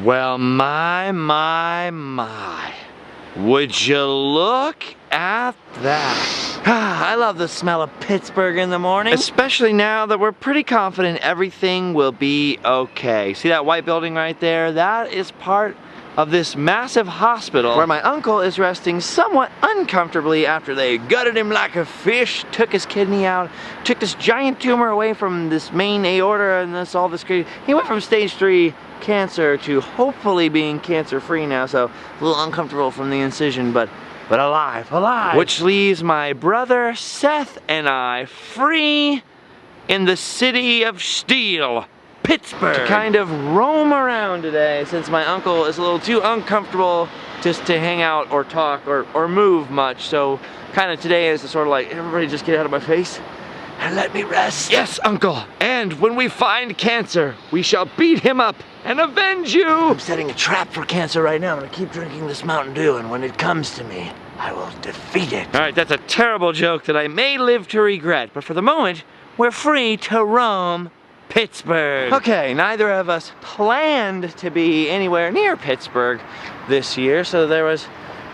Well, my. Would you look at that? I love the smell of Pittsburgh in the morning. Especially now that we're pretty confident everything will be okay. See that white building right there? That is part of this massive hospital where my uncle is resting somewhat uncomfortably after they gutted him like a fish, took his kidney out, took this giant tumor away from this main aorta and all this crazy. He went from stage 3 cancer to hopefully being cancer-free now, so a little uncomfortable from the incision, but alive. Which leaves my brother Seth and I free in the city of steel, Pittsburgh, to kind of roam around today since my uncle is a little too uncomfortable just to hang out or talk or move much. So kind of today is sort of like, everybody just get out of my face and let me rest. Yes, uncle. And when we find cancer, we shall beat him up and avenge you. I'm setting a trap for cancer right now. I'm gonna keep drinking this Mountain Dew, and when it comes to me, I will defeat it. All right, that's a terrible joke that I may live to regret, but for the moment, we're free to roam Pittsburgh. Okay, neither of us planned to be anywhere near Pittsburgh this year, so there was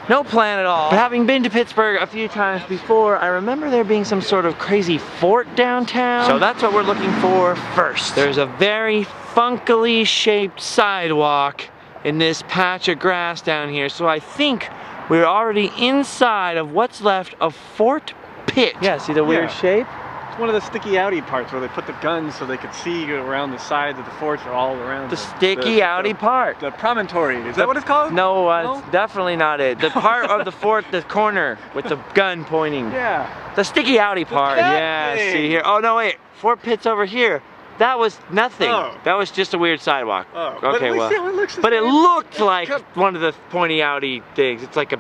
no plan at all. But having been to Pittsburgh a few times before, I remember there being some sort of crazy fort downtown. So that's what we're looking for first. There's a very funkily shaped sidewalk in this patch of grass down here, so I think we're already inside of what's left of Fort Pitt. Yeah, see the weird shape? It's one of the sticky outy parts where they put the guns so they could see around the sides of the forts or all around. The sticky outy part. The promontory. Is that what it's called? No, it's definitely not it. The part of the fort, the corner with the gun pointing. Yeah. The sticky outy part. Yeah, see here. Oh no, wait. Fort Pitt's over here. That was nothing. Oh. That was just a weird sidewalk. Oh. Okay, well. But it looked like one of the pointy outy things. It's like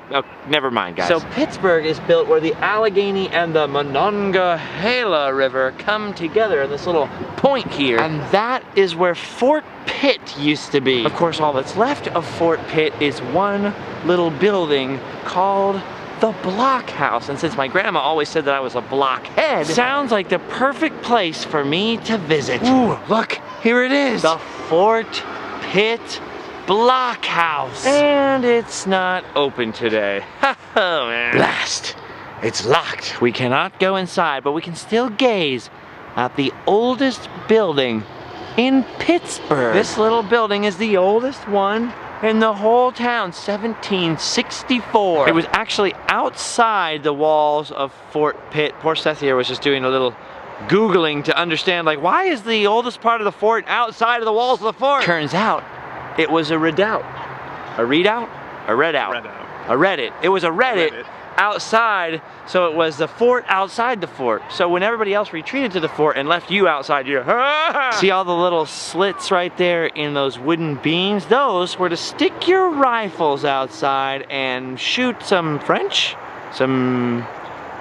never mind, guys. So Pittsburgh is built where the Allegheny and the Monongahela River come together in this little point here. And that is where Fort Pitt used to be. Of course, all that's left of Fort Pitt is one little building called the Block House, and since my grandma always said that I was a blockhead, sounds like the perfect place for me to visit. Ooh, look, here it is. The Fort Pitt Block House. And it's not open today. Oh man. Blast. It's locked. We cannot go inside, but we can still gaze at the oldest building in Pittsburgh. This little building is the oldest one in the whole town, 1764. It was actually outside the walls of Fort Pitt. Poor Seth here was just doing a little Googling to understand, like, why is the oldest part of the fort outside of the walls of the fort? Turns out, it was a redoubt. A redoubt? A redout. A Reddit. It was a Reddit outside, so it was the fort outside the fort. So when everybody else retreated to the fort and left you outside, you see all the little slits right there in those wooden beams? Those were to stick your rifles outside and shoot some French, some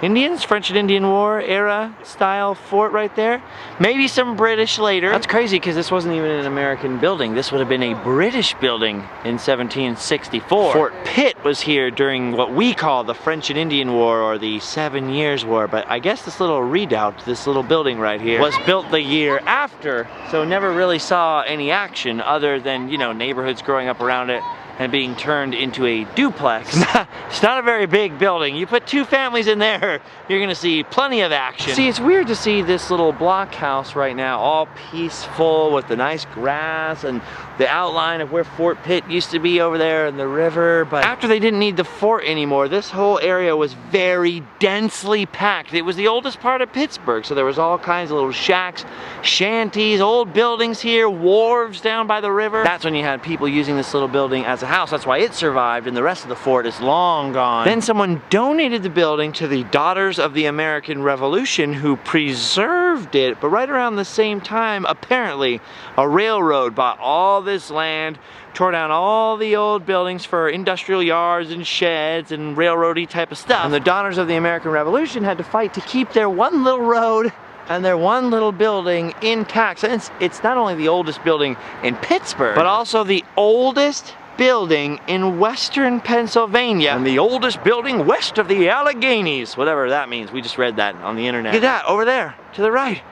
Indians, French and Indian War era style fort right there. Maybe some British later. That's crazy because this wasn't even an American building. This would have been a British building in 1764. Fort Pitt was here during what we call the French and Indian War or the 7 Years' War, but I guess this little redoubt, this little building right here, was built the year after, so never really saw any action other than, you know, neighborhoods growing up around it and being turned into a duplex. It's not a very big building. You put 2 families in there, you're gonna see plenty of action. See, it's weird to see this little block house right now, all peaceful with the nice grass and the outline of where Fort Pitt used to be over there and the river. But after they didn't need the fort anymore, this whole area was very densely packed. It was the oldest part of Pittsburgh, so there was all kinds of little shacks, shanties, old buildings here, wharves down by the river. That's when you had people using this little building as a house. That's why it survived and the rest of the fort is long gone. Then someone donated the building to the Daughters of the American Revolution, who preserved it, but right around the same time, apparently, a railroad bought all this land, tore down all the old buildings for industrial yards and sheds and railroady type of stuff. And the Daughters of the American Revolution had to fight to keep their one little road and their one little building intact. So it's not only the oldest building in Pittsburgh, but also the oldest building in western Pennsylvania, and the oldest building west of the Alleghenies, whatever that means. We just read that on the internet. Look at that over there to the right.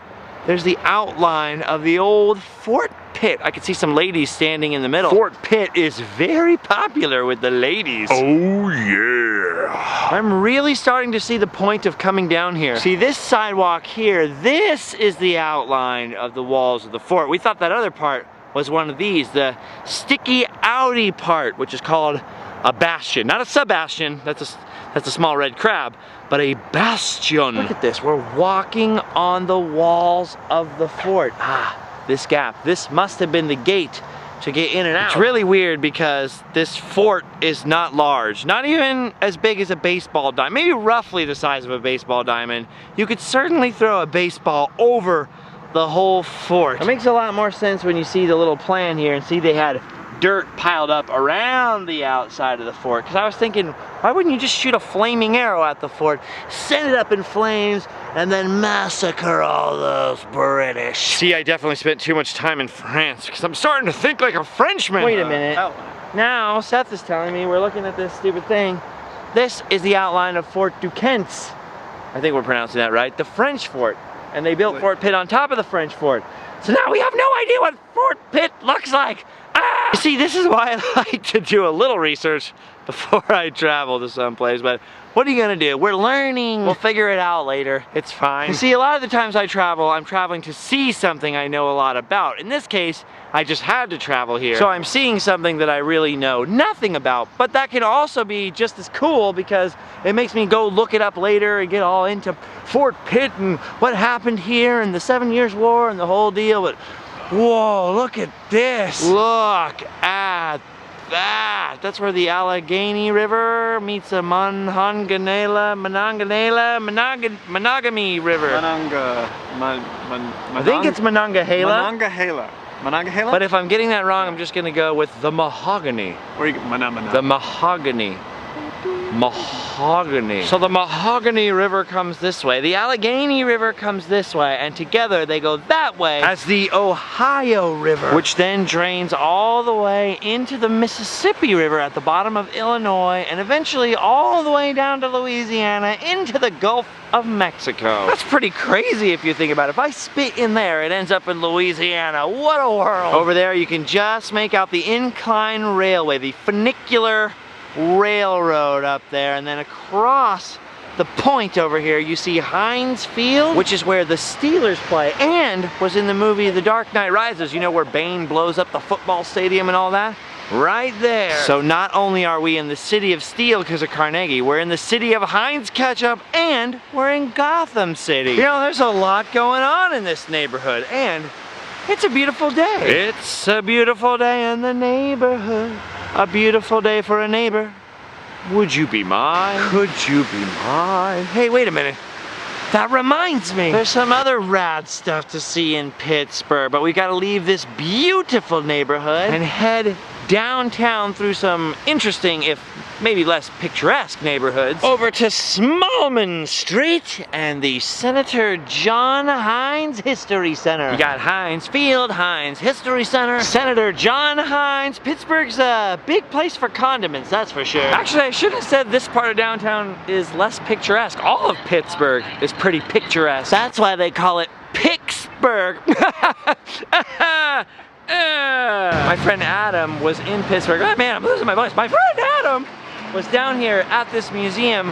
there's the outline of the old Fort Pitt. I can see some ladies standing in the middle. Fort Pitt is very popular with the ladies. Oh yeah. I'm really starting to see the point of coming down here. See this sidewalk here, this is the outline of the walls of the fort. We thought that other part was one of these, the sticky outy part, which is called a bastion. Not a sub-bastion, that's a small red crab, but a bastion. Look at this, we're walking on the walls of the fort. Ah, this gap, this must have been the gate to get in and out. It's really weird because this fort is not large, not even as big as a baseball diamond, maybe roughly the size of a baseball diamond. You could certainly throw a baseball over the whole fort. It makes a lot more sense when you see the little plan here and see they had dirt piled up around the outside of the fort. Because I was thinking, why wouldn't you just shoot a flaming arrow at the fort, send it up in flames, and then massacre all those British? See, I definitely spent too much time in France because I'm starting to think like a Frenchman. Wait a minute. Now, Seth is telling me we're looking at this stupid thing. This is the outline of Fort Duquesne. I think we're pronouncing that right. The French fort. And they built Fort Pitt on top of the French fort. So now we have no idea what Fort Pitt looks like. Ah! You see, this is why I like to do a little research before I travel to someplace, but what are you gonna do? We're learning. We'll figure it out later. It's fine. You see, a lot of the times I travel, I'm traveling to see something I know a lot about. In this case, I just had to travel here. So I'm seeing something that I really know nothing about, but that can also be just as cool because it makes me go look it up later and get all into Fort Pitt and what happened here and the 7 Years' War and the whole deal. But whoa, look at this. Look at that. That's where the Allegheny River meets the Monongahela River. I think it's Monongahela. Monongahela? But if I'm getting that wrong, I'm just gonna go with the Mahogany. Where you get The Mahogany. Mahogany. So the Mahogany River comes this way, the Allegheny River comes this way, and together they go that way as the Ohio River, which then drains all the way into the Mississippi River at the bottom of Illinois, and eventually all the way down to Louisiana into the Gulf of Mexico. That's pretty crazy if you think about it. If I spit in there, it ends up in Louisiana. What a world. Over there you can just make out the incline railway, the funicular railroad up there, and then across the point over here you see Heinz Field, which is where the Steelers play and was in the movie The Dark Knight Rises, you know, where Bane blows up the football stadium and all that. Right there. So not only are we in the city of Steel because of Carnegie, we're in the city of Heinz Ketchup, and we're in Gotham City. You know, there's a lot going on in this neighborhood, and it's a beautiful day. It's a beautiful day in the neighborhood. A beautiful day for a neighbor. Would you be mine? Could you be mine? Hey, wait a minute. That reminds me. There's some other rad stuff to see in Pittsburgh, but we gotta leave this beautiful neighborhood and head downtown through some interesting, if maybe less picturesque neighborhoods, over to Smallman Street and the Senator John Heinz History Center. You got Heinz Field, Heinz History Center, Senator John Heinz. Pittsburgh's a big place for condiments, that's for sure. Actually, I should have said this part of downtown is less picturesque. All of Pittsburgh is pretty picturesque. That's why they call it Pittsburgh. My friend Adam was in Pittsburgh. Oh man, I'm losing my voice. My friend Adam was down here at this museum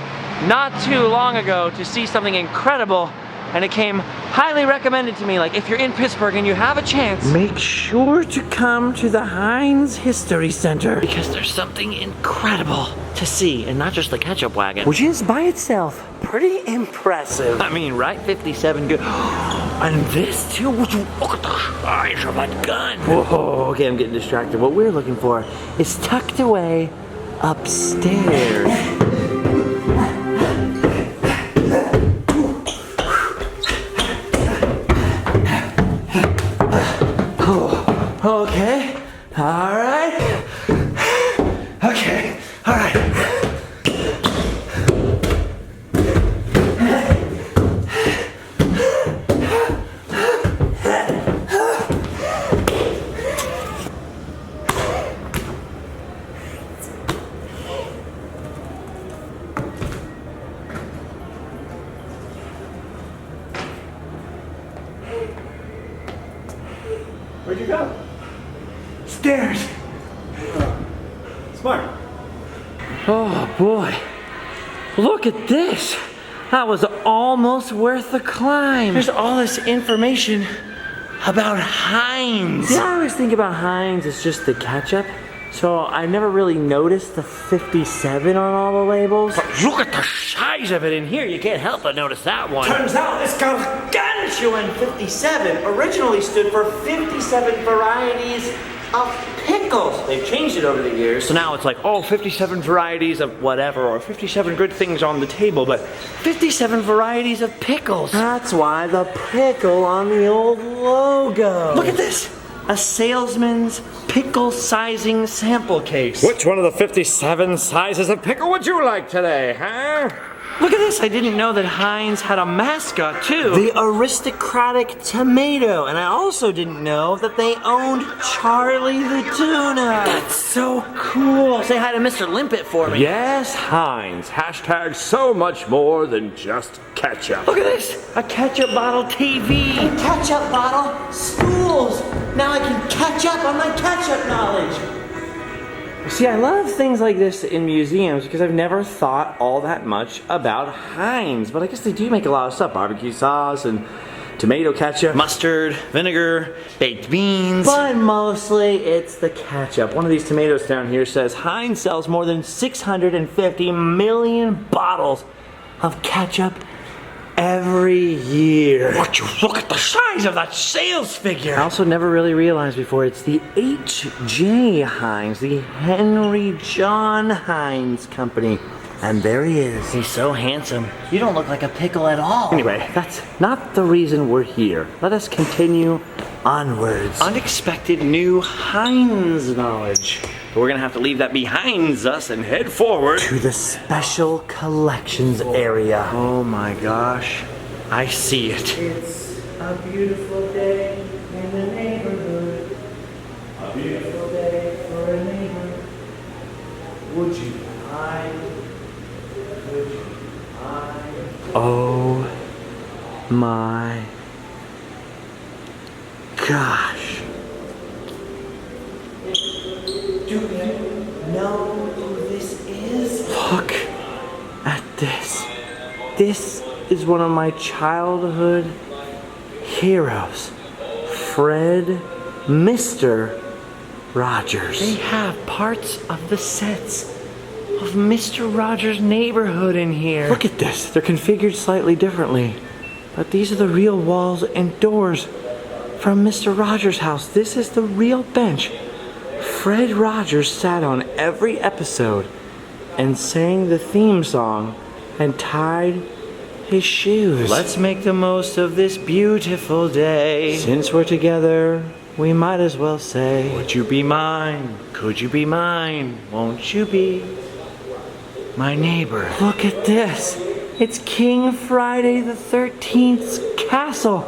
not too long ago to see something incredible, and it came highly recommended to me. Like, if you're in Pittsburgh and you have a chance, make sure to come to the Heinz History Center because there's something incredible to see, and not just the ketchup wagon, which is by itself pretty impressive. I mean, right? 57 good. And this too. Would you look at the size of that gun? Whoa, okay, I'm getting distracted. What we're looking for is tucked away upstairs. Okay, all right. Okay, all right. Where'd you go? Stairs. Smart. Oh boy. Look at this. That was almost worth the climb. There's all this information about Heinz. Yeah, I always think about Heinz as just the ketchup. So I never really noticed the 57 on all the labels. But look at the size of it in here. You can't help but notice that one. Turns out this gargantuan 57 originally stood for 57 varieties of pickles. They've changed it over the years. So now it's like, oh, 57 varieties of whatever, or 57 good things on the table, but 57 varieties of pickles. That's why the pickle on the old logo. Look at this. A salesman's pickle sizing sample case. Which one of the 57 sizes of pickle would you like today, huh? Look at this, I didn't know that Heinz had a mascot too. The aristocratic tomato. And I also didn't know that they owned Charlie the tuna. That's so cool. Say hi to Mr. Limpet for me. Yes, Heinz. Hashtag so much more than just ketchup. Look at this, a ketchup bottle TV. A ketchup bottle stools. Now I can catch up on my ketchup knowledge. See, I love things like this in museums because I've never thought all that much about Heinz, but I guess they do make a lot of stuff. Barbecue sauce and tomato ketchup, mustard, vinegar, baked beans. But mostly it's the ketchup. One of these tomatoes down here says Heinz sells more than 650 million bottles of ketchup every year. Would you look at the size of that sales figure? I also never really realized before it's the H.J. Heinz, the Henry John Heinz Company. And there he is. He's so handsome. You don't look like a pickle at all. Anyway, that's not the reason we're here. Let us continue onwards. Unexpected new Heinz knowledge. But we're gonna have to leave that behind us and head forward to the special collections area. Oh my gosh, I see it. It's a beautiful day in the neighborhood. A beautiful day for a neighbor. Would you mind? Would you mind? Oh my gosh. Do you know who this is? Look at this. This is one of my childhood heroes, Fred Mr. Rogers. They have parts of the sets of Mr. Rogers' Neighborhood in here. Look at this. They're configured slightly differently, but these are the real walls and doors from Mr. Rogers' house. This is the real bench Fred Rogers sat on every episode and sang the theme song and tied his shoes. Let's make the most of this beautiful day. Since we're together, we might as well say, would you be mine? Could you be mine? Won't you be my neighbor? Look at this. It's King Friday the 13th's castle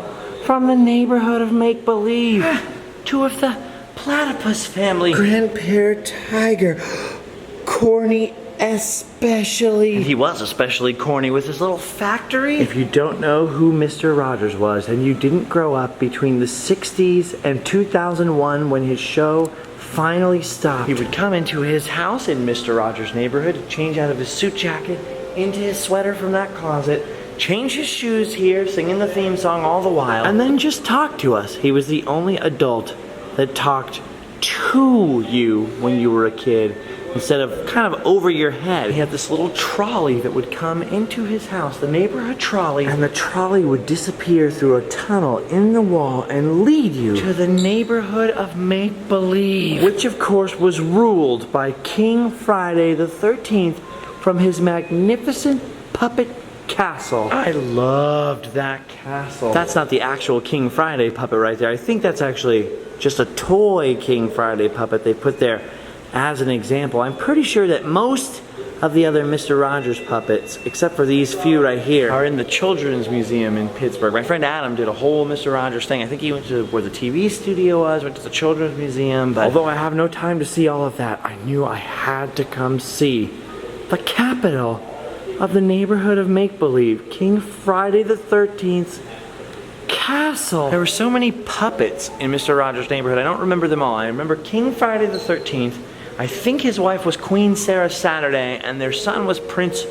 from the neighborhood of Make-Believe. Two of the Platypus family. Grandpa Tiger. Corny especially. And he was especially corny with his little factory. If you don't know who Mr. Rogers was and you didn't grow up between the 60s and 2001 when his show finally stopped, he would come into his house in Mr. Rogers' neighborhood, change out of his suit jacket into his sweater from that closet, change his shoes here, singing the theme song all the while, and then just talk to us. He was the only adult that talked to you when you were a kid instead of kind of over your head. He had this little trolley that would come into his house, the neighborhood trolley, and the trolley would disappear through a tunnel in the wall and lead you to the neighborhood of Make-Believe, which of course was ruled by King Friday the 13th from his magnificent puppet castle. I loved that castle. That's not the actual King Friday puppet right there. I think that's actually just a toy King Friday puppet they put there as an example. I'm pretty sure that most of the other Mr. Rogers puppets, except for these few right here, are in the Children's Museum in Pittsburgh. My friend Adam did a whole Mr. Rogers thing. I think he went to where the TV studio was, went to the Children's Museum, but although I have no time to see all of that, I knew I had to come see the capital of the neighborhood of Make-Believe, King Friday the 13th's castle. There were so many puppets in Mr. Rogers' neighborhood. I don't remember them all. I remember King Friday the 13th. I think his wife was Queen Sarah Saturday, and their son was Prince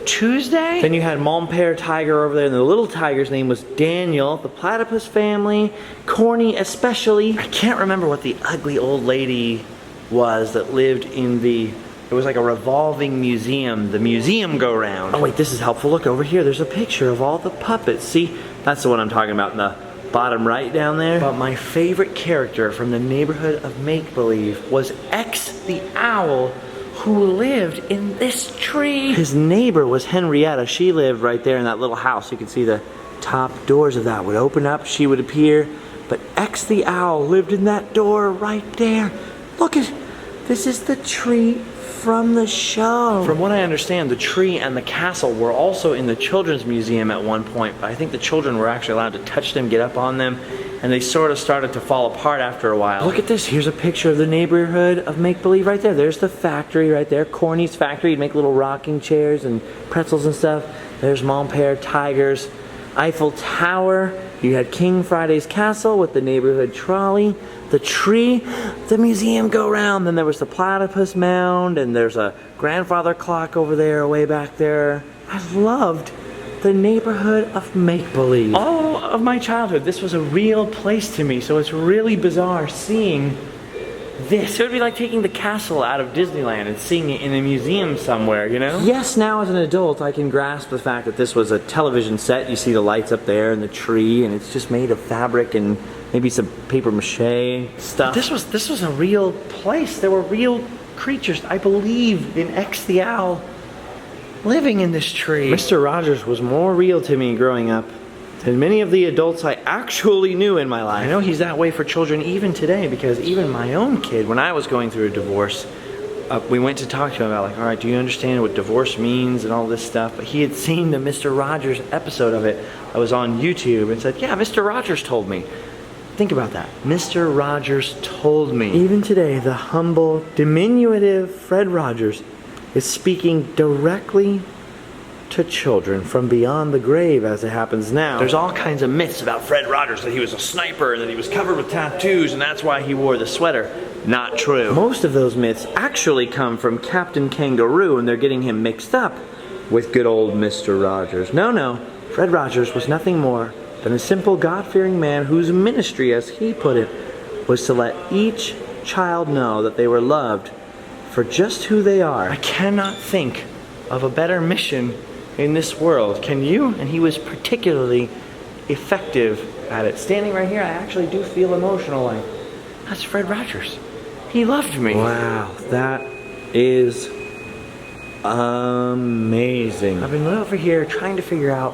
Tuesday. Then you had Mon Père Tiger over there, and the little tiger's name was Daniel. The Platypus family, Corny especially. I can't remember what the ugly old lady was that lived in the... It was like a revolving museum, the museum go-round. Oh wait, this is helpful. Look over here, there's a picture of all the puppets. See, that's the one I'm talking about in the bottom right down there. But my favorite character from the neighborhood of make-believe was X the Owl, who lived in this tree. His neighbor was Henrietta. She lived right there in that little house. You can see the top doors of that would open up, she would appear. But X the Owl lived in that door right there. Look at, this is the tree from the show. From what I understand, the tree and the castle were also in the Children's Museum at one point, but I think the children were actually allowed to touch them, get up on them, and they sort of started to fall apart after a while. Look at this, here's a picture of the neighborhood of make-believe right there. There's the factory right there, Corny's factory. You'd make little rocking chairs and pretzels and stuff. There's Mon Père Tiger's Eiffel Tower. You had King Friday's castle with the neighborhood trolley, the tree, the museum go-round. Then there was the platypus mound, and there's a grandfather clock over there, way back there. I loved the neighborhood of make-believe. All of my childhood, this was a real place to me, so it's really bizarre seeing this. It would be like taking the castle out of Disneyland and seeing it in a museum somewhere, you know? Yes, now as an adult, I can grasp the fact that this was a television set. You see the lights up there and the tree, and it's just made of fabric and maybe some paper mache stuff. This was a real place. There were real creatures. I believe in X the Owl living in this tree. Mr. Rogers was more real to me growing up than many of the adults I actually knew in my life. I know he's that way for children even today, because even my own kid, when I was going through a divorce, we went to talk to him about, like, all right, do you understand what divorce means and all this stuff? But he had seen the Mr. Rogers episode of it. I was on YouTube and said, yeah, Mr. Rogers told me. Think about that. Mr. Rogers told me. Even today, the humble, diminutive Fred Rogers is speaking directly to children from beyond the grave, as it happens now. There's all kinds of myths about Fred Rogers, that he was a sniper and that he was covered with tattoos and that's why he wore the sweater. Not true. Most of those myths actually come from Captain Kangaroo, and they're getting him mixed up with good old Mr. Rogers. No, Fred Rogers was nothing more than a simple God-fearing man whose ministry, as he put it, was to let each child know that they were loved for just who they are. I cannot think of a better mission in this world. Can you? And he was particularly effective at it. Standing right here, I actually do feel emotional. Like, that's Fred Rogers. He loved me. Wow, that is amazing. I've been over here trying to figure out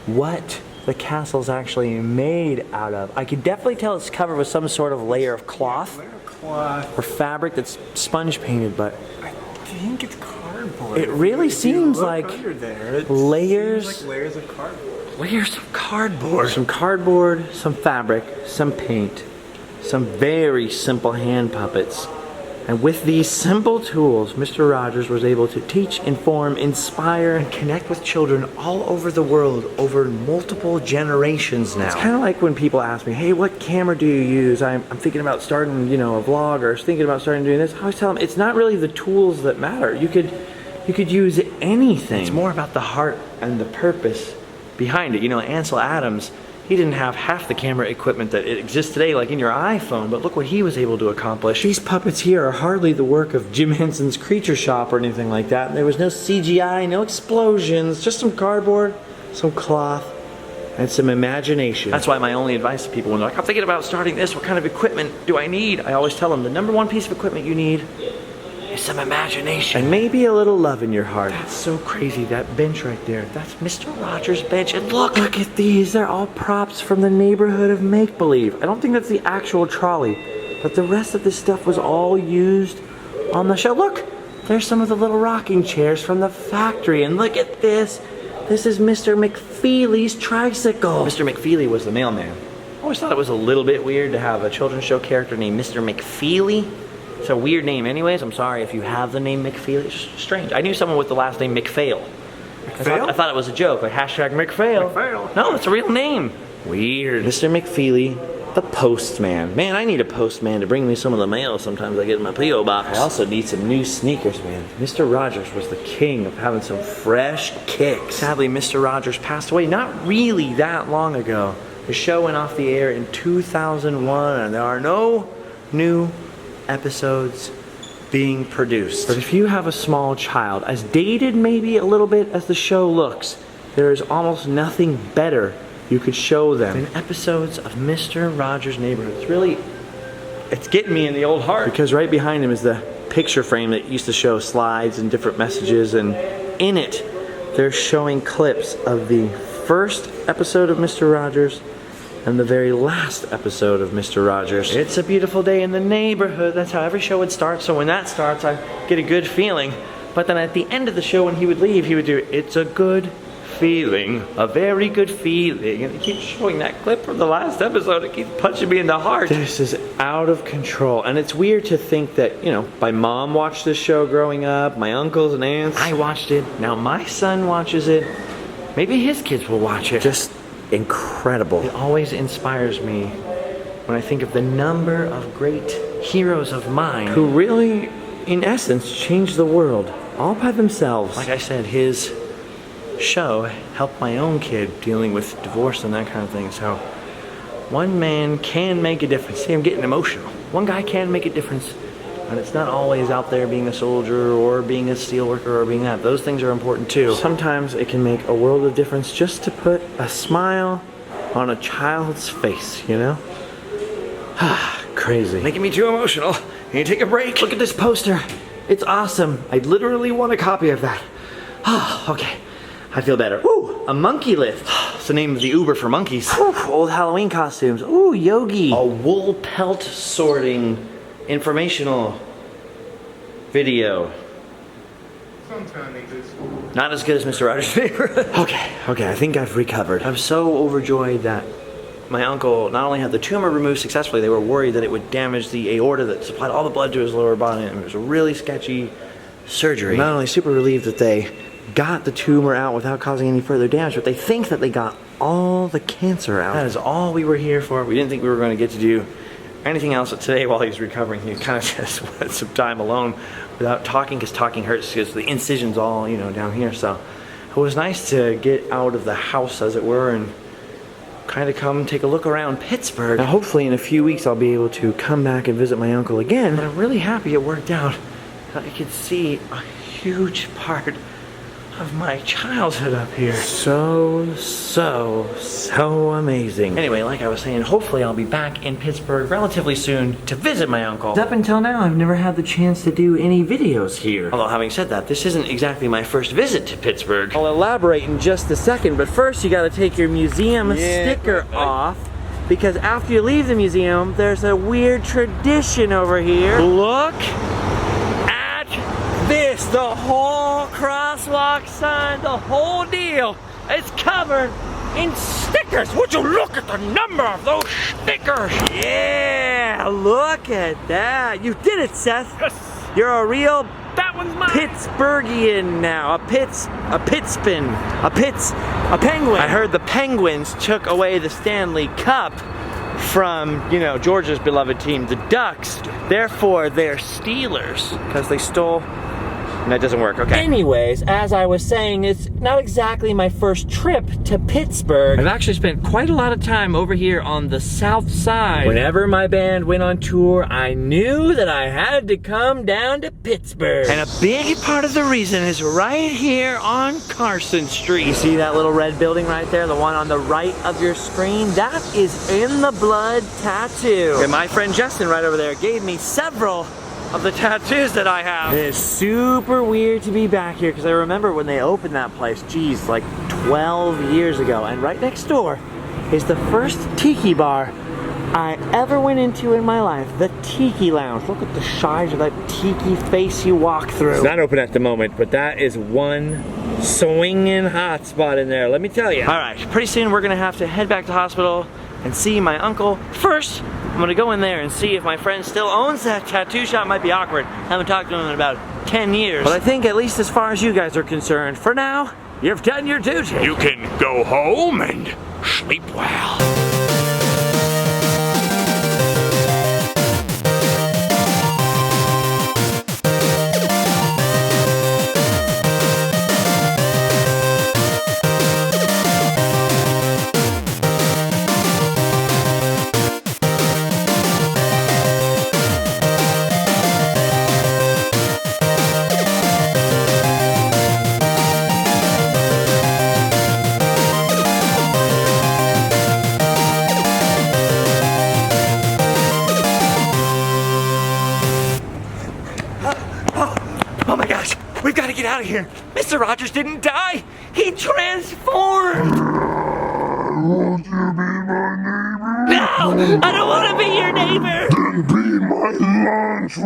what the castle's actually made out of. I could definitely tell it's covered with some sort of layer of cloth. Or fabric that's sponge painted, but I think it's cardboard. It really seems like layers. Seems like layers of cardboard. Layers of cardboard. Some cardboard, some fabric, some paint, some very simple hand puppets. And with these simple tools, Mr. Rogers was able to teach, inform, inspire, and connect with children all over the world over multiple generations now. It's kind of like when people ask me, hey, what camera do you use? I'm thinking about starting, you know, a vlog, or thinking about starting doing this. I always tell them, it's not really the tools that matter. You could use anything. It's more about the heart and the purpose behind it. You know, Ansel Adams, he didn't have half the camera equipment that exists today, like in your iPhone, but look what he was able to accomplish. These puppets here are hardly the work of Jim Henson's Creature Shop or anything like that. There was no CGI, no explosions, just some cardboard, some cloth, and some imagination. That's why my only advice to people when they're like, I'm thinking about starting this, what kind of equipment do I need? I always tell them the number one piece of equipment you need is some imagination. And maybe a little love in your heart. That's so crazy, that bench right there. That's Mr. Rogers' bench. And look at these. They're all props from the neighborhood of make-believe. I don't think that's the actual trolley, but the rest of this stuff was all used on the show. Look, there's some of the little rocking chairs from the factory. And look at this. This is Mr. Mcfeely's Tricycle. Mr. Mcfeely was the mailman. I always thought it was a little bit weird to have a children's show character named Mr. Mcfeely. It's a weird name anyways. I'm sorry if you have the name Mcfeely. It's just strange. I knew someone with the last name McPhail. I thought it was a joke, like hashtag McPhail. McPhail? No, it's a real name. Weird. Mr. Mcfeely, the postman. Man, I need a postman to bring me some of the mail sometimes I get in my P.O. box. I also need some new sneakers, man. Mr. Rogers was the king of having some fresh kicks. Sadly, Mr. Rogers passed away not really that long ago. The show went off the air in 2001, and there are no new episodes being produced. But if you have a small child, as dated maybe a little bit as the show looks, there is almost nothing better you could show them than episodes of Mr. Rogers' Neighborhood. It's getting me in the old heart. Because right behind him is the picture frame that used to show slides and different messages, and in it, they're showing clips of the first episode of Mr. Rogers and the very last episode of Mr. Rogers. It's a beautiful day in the neighborhood. That's how every show would start. So when that starts, I get a good feeling. But then at the end of the show, when he would leave, he would do, it's a good feeling, a very good feeling. And he keeps showing that clip from the last episode. It keeps punching me in the heart. This is out of control. And it's weird to think that, you know, my mom watched this show growing up, my uncles and aunts. I watched it. Now my son watches it. Maybe his kids will watch it. Just incredible. It always inspires me when I think of the number of great heroes of mine who really, in essence, changed the world all by themselves. Like I said, his show helped my own kid dealing with divorce and that kind of thing. So one man can make a difference. See, I'm getting emotional. One guy can make a difference. And it's not always out there being a soldier or being a steel worker or being that. Those things are important too. Sometimes it can make a world of difference just to put a smile on a child's face, you know? Crazy. Making me too emotional. Can you take a break? Look at this poster. It's awesome. I literally want a copy of that. Okay. I feel better. Ooh, a monkey lift. It's the name of the Uber for monkeys. Ooh, old Halloween costumes. Ooh, Yogi. A wool pelt sorting informational video. Not as good as Mr. Rogers' Neighborhood. Okay, I think I've recovered. I'm so overjoyed that my uncle not only had the tumor removed successfully, they were worried that it would damage the aorta that supplied all the blood to his lower body, and it was a really sketchy surgery. I'm not only super relieved that they got the tumor out without causing any further damage, but they think that they got all the cancer out. That is all we were here for. We didn't think we were going to get to do anything else. But today, while he was recovering, he kind of just wanted some time alone without talking, because talking hurts, because the incision's all, you know, down here. So it was nice to get out of the house, as it were, and kind of come take a look around Pittsburgh. Now, hopefully in a few weeks I'll be able to come back and visit my uncle again. But I'm really happy it worked out. I could see a huge part of my childhood up here. So amazing. Anyway, like I was saying, hopefully I'll be back in Pittsburgh relatively soon to visit my uncle. Up until now, I've never had the chance to do any videos here. Although, having said that, this isn't exactly my first visit to Pittsburgh. I'll elaborate in just a second, but first you gotta take your museum sticker off, because after you leave the museum, there's a weird tradition over here. Look at this, the whole crosswalk sign, the whole deal is covered in stickers. Would you look at the number of those stickers? Yeah, look at that. You did it, Seth. Yes. You're a real That one's mine. Pittsburghian now. A Penguin. I heard the Penguins took away the Stanley Cup from, you know, Georgia's beloved team, the Ducks. Therefore, they're Steelers, because they stole. And that doesn't work, okay. Anyways, as I was saying, it's not exactly my first trip to Pittsburgh. I've actually spent quite a lot of time over here on the south side. Whenever my band went on tour, I knew that I had to come down to Pittsburgh. And a big part of the reason is right here on Carson Street. You see that little red building right there, the one on the right of your screen? That is In the Blood Tattoo. And my friend Justin right over there gave me several of the tattoos that I have. It is super weird to be back here, because I remember when they opened that place, geez, like 12 years ago. And right next door is the first tiki bar I ever went into in my life, the Tiki Lounge. Look at the size of that tiki face you walk through. It's not open at the moment, but that is one swinging hot spot in there, let me tell you. All right, pretty soon we're gonna have to head back to the hospital and see my uncle. First, I'm gonna go in there and see if my friend still owns that tattoo shop. Might be awkward. Haven't talked to him in about 10 years. But I think, at least as far as you guys are concerned, for now, you've done your duty. You can go home and sleep well. Oh my gosh, we've got to get out of here. Mr. Rogers didn't die. He transformed. Won't you be my neighbor? No, I don't want to be your neighbor. Then be my lunch.